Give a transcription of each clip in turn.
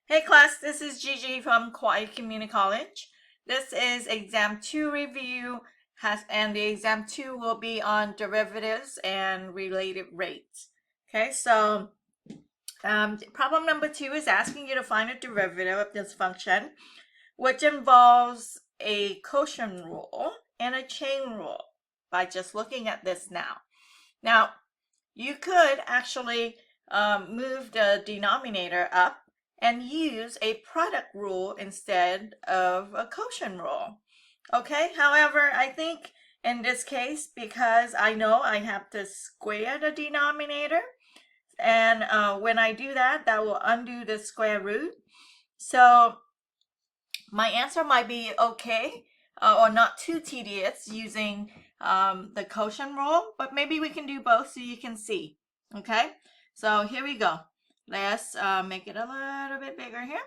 Hey class, this is Gigi from Quiet Community College. This is exam 2 review and the exam 2 will be on derivatives and related rates. Okay, so problem number 2 is asking you to find a derivative of this function, which involves a quotient rule and a chain rule by just looking at this now. Now, you could actually move the denominator up and use a product rule instead of a quotient rule. Okay, however, I think in this case, because I know I have to square the denominator, and when I do that, that will undo the square root. So my answer might be okay, or not too tedious using the quotient rule, but maybe we can do both so you can see. Okay, so here we go. Let's make it a little bit bigger here.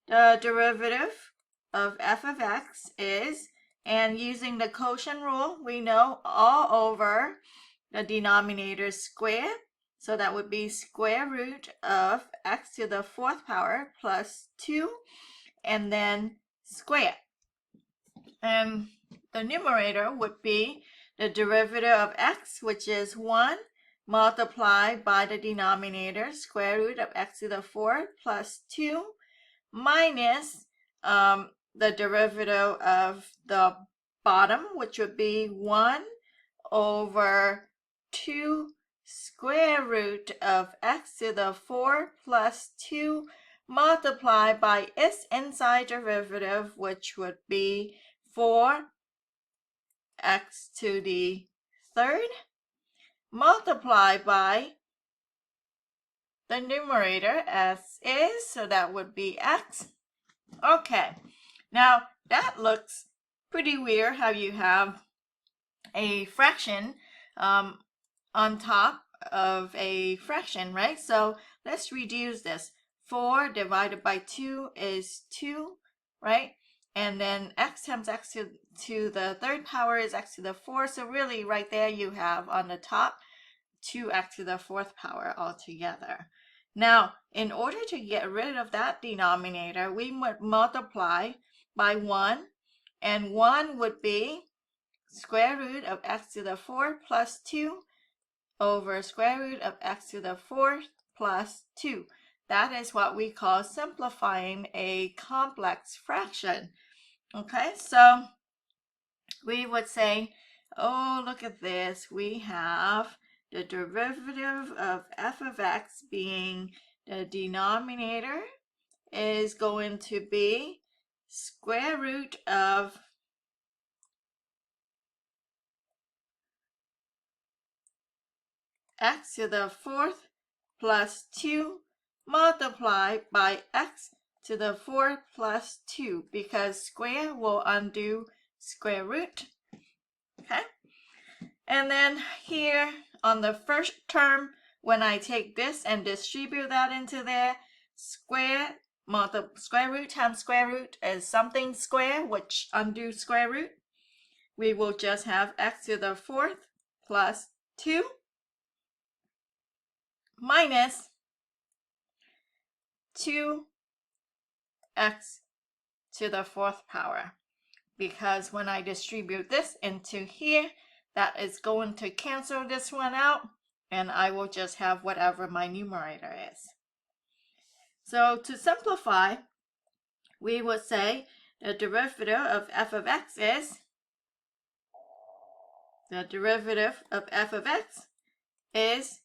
The derivative of f of x is, and using the quotient rule, we know all over the denominator square. So that would be square root of x to the 4th power plus 2, and then square. And the numerator would be the derivative of x, which is 1, multiplied by the denominator, square root of x to the 4th plus 2, minus the derivative of the bottom, which would be 1 over 2 square root of x to the 4 plus 2 multiplied by its inside derivative, which would be 4x to the 3rd multiplied by the numerator as is, so that would be x. Okay, now that looks pretty weird how you have a fraction on top of a fraction, right? So let's reduce this. 4 divided by 2 is 2, right? And then x times x to the 3rd power is x to the 4. So really right there you have on the top 2x to the 4th power altogether. Now, in order to get rid of that denominator, we would multiply by 1, and 1 would be square root of x to the 4 plus 2 over square root of x to the 4 plus 2. That is what we call simplifying a complex fraction. Okay, so we would say, oh, look at this. We have the derivative of f of x being the denominator is going to be square root of x to the 4th plus 2 multiplied by x to the 4th plus 2, because square will undo square root. Okay, and then here on the first term, when I take this and distribute that into there, square root times square root is something square, which undo square root. We will just have x to the 4th plus 2 minus 2x to the 4th power. Because when I distribute this into here, that is going to cancel this one out, and I will just have whatever my numerator is. So to simplify, we would say the derivative of f of x is, the derivative of f of x is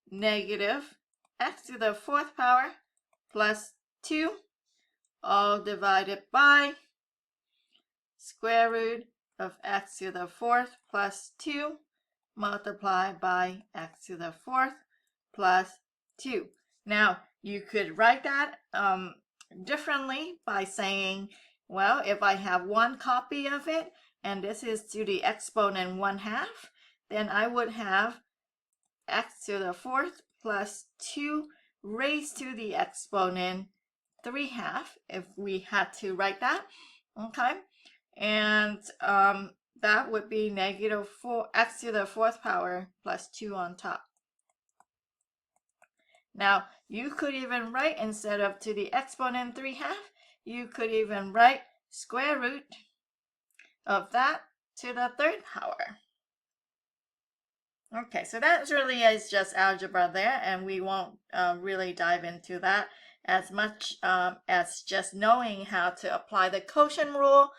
negative x to the 4th power plus 2, all divided by square root of x to the 4th plus 2 multiplied by x to the 4th plus 2. Now, you could write that differently by saying, well, if I have one copy of it, and this is to the exponent 1/2, then I would have x to the 4th plus 2 raised to the exponent 3/2, if we had to write that. Okay, and that would be negative 4x to the 4th power plus 2 on top. Now, you could even write, instead of to the exponent 3/2, you could even write square root of that to the 3rd power. Okay, so that really is just algebra there, and we won't really dive into that as much as just knowing how to apply the quotient rule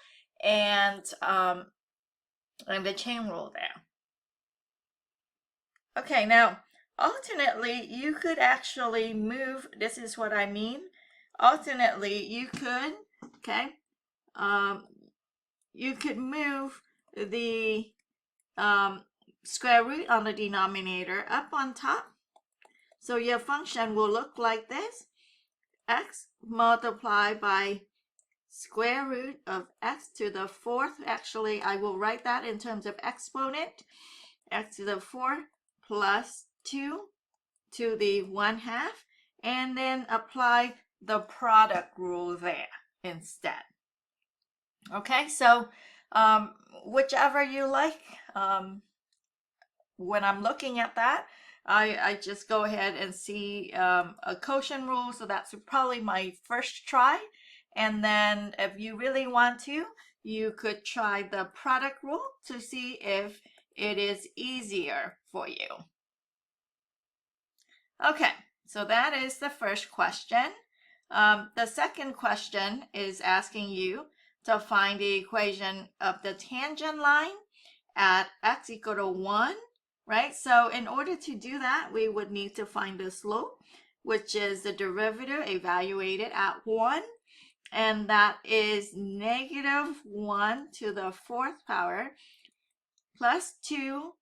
and the chain rule there. Okay, now alternately, you could actually move. This is what I mean. Alternately, you could, okay, you could move the square root on the denominator up on top. So your function will look like this: x multiplied by square root of x to the 4th. Actually, I will write that in terms of exponent. X to the 4th plus 2 to the 1/2, and then apply the product rule there instead. Okay, so whichever you like. When I'm looking at that, I just go ahead and see a quotient rule. So that's probably my first try. And then if you really want to, you could try the product rule to see if it is easier for you. Okay, so that is the first question. The second question is asking you to find the equation of the tangent line at x equal to 1, right? So in order to do that, we would need to find the slope, which is the derivative evaluated at 1, and that is -1 to the 4th power plus 2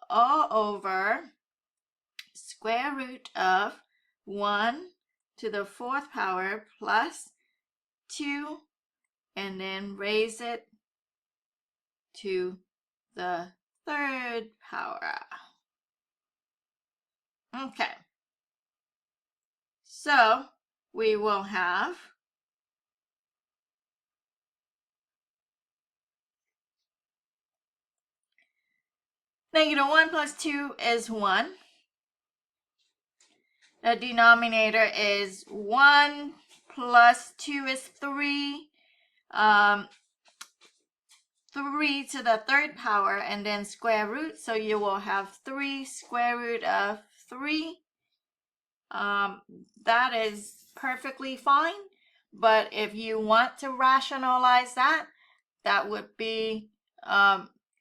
all over square root of 1 to the 4th power plus 2, and then raise it to the 3rd power. Okay, so we will have -1 plus 2 is 1. The denominator is 1 plus 2 is 3. 3 to the 3rd power, and then square root. So you will have 3 square root of 3. That is perfectly fine. But if you want to rationalize that, that would be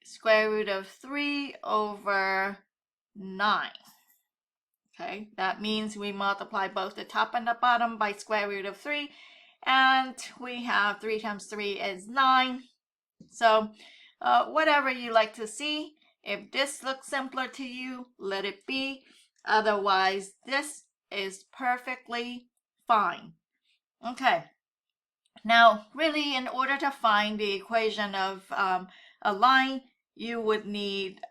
square root of 3 over 9. Okay, that means we multiply both the top and the bottom by square root of 3, and we have 3 times 3 is 9. So whatever you like to see, if this looks simpler to you, let it be. Otherwise, this is perfectly fine. Okay, now really, in order to find the equation of a line, you would need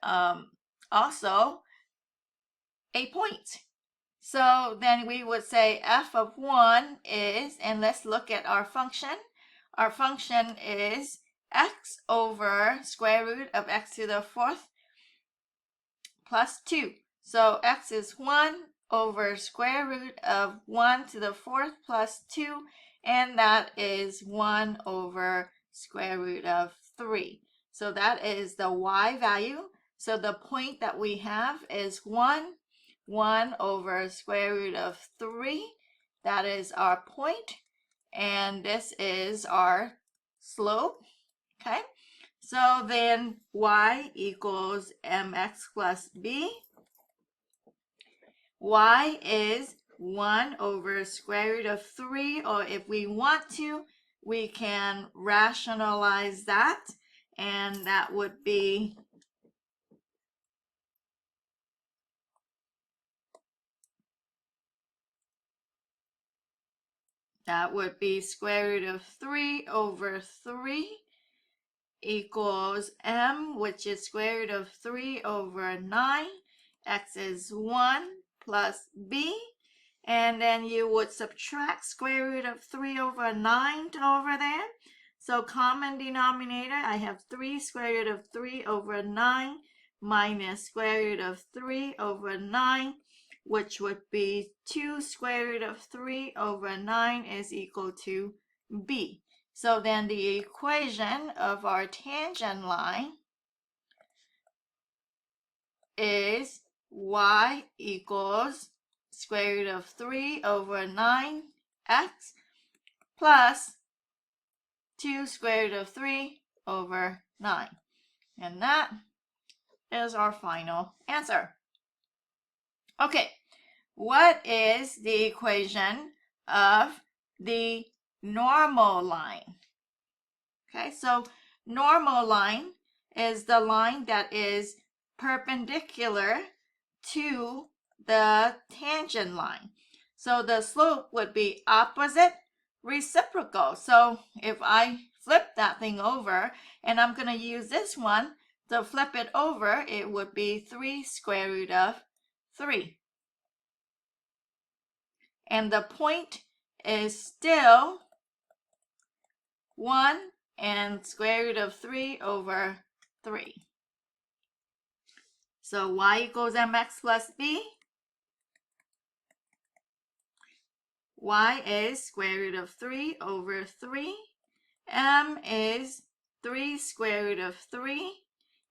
also a point. So then we would say f of 1 is, and let's look at our function. Our function is x over square root of x to the 4th plus 2. So x is 1 over square root of 1 to the 4th plus 2, and that is 1 over square root of 3. So that is the y value. So the point that we have is 1 over square root of 3. That is our point, and this is our slope. Okay, so then y equals mx plus b. Y is 1 over square root of 3, or if we want to, we can rationalize that, and that would be square root of 3 over 3 equals m, which is square root of 3 over 9. X is 1 plus b. And then you would subtract square root of 3 over 9 over there. So common denominator, I have 3 square root of 3 over 9 minus square root of 3 over 9. which would be 2 square root of 3 over 9 is equal to b. So then the equation of our tangent line is y equals square root of 3 over 9x plus 2 square root of 3 over 9. And that is our final answer. Okay, what is the equation of the normal line? Okay, so normal line is the line that is perpendicular to the tangent line. So the slope would be opposite reciprocal. So if I flip that thing over, and I'm going to use this one to flip it over, it would be 3 square root of 3. And the point is still 1 and square root of 3 over 3. So y equals mx plus b. Y is square root of 3 over 3. M is 3 square root of 3.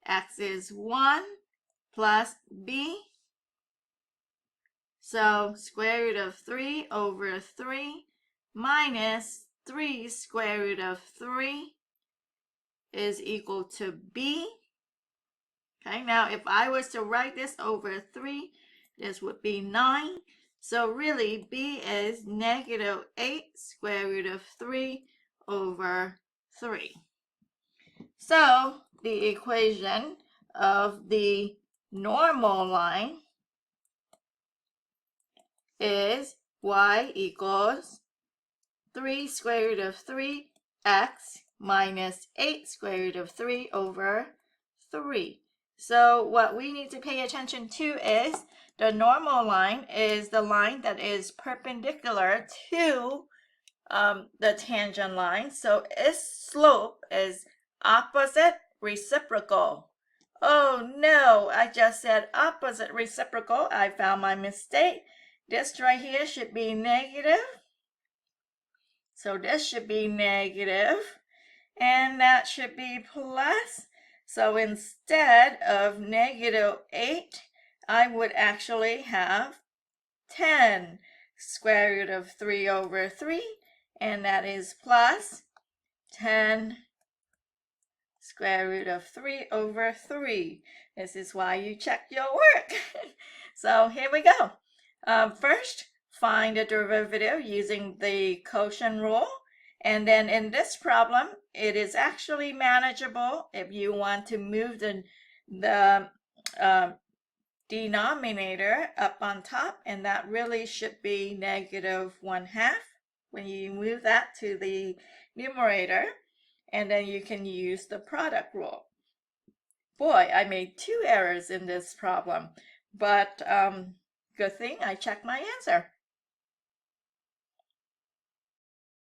X is 1 plus b. So square root of 3 over 3 minus 3 square root of 3 is equal to b. Okay, now if I was to write this over 3, this would be 9. So really, b is negative 8 square root of 3 over 3. So the equation of the normal line is y equals 3 square root of 3x minus 8 square root of 3 over 3. So what we need to pay attention to is the normal line is the line that is perpendicular to the tangent line. So its slope is opposite reciprocal. Oh no, I just said opposite reciprocal. I found my mistake. This right here should be negative. So this should be negative, and that should be plus. So instead of negative 8, I would actually have 10 square root of 3 over 3, and that is plus 10 square root of 3 over 3. This is why you check your work. So here we go. First, find the derivative using the quotient rule. And then in this problem, it is actually manageable if you want to move the denominator up on top, and that really should be negative 1/2 when you move that to the numerator, and then you can use the product rule. Boy, I made 2 errors in this problem, but good thing I checked my answer.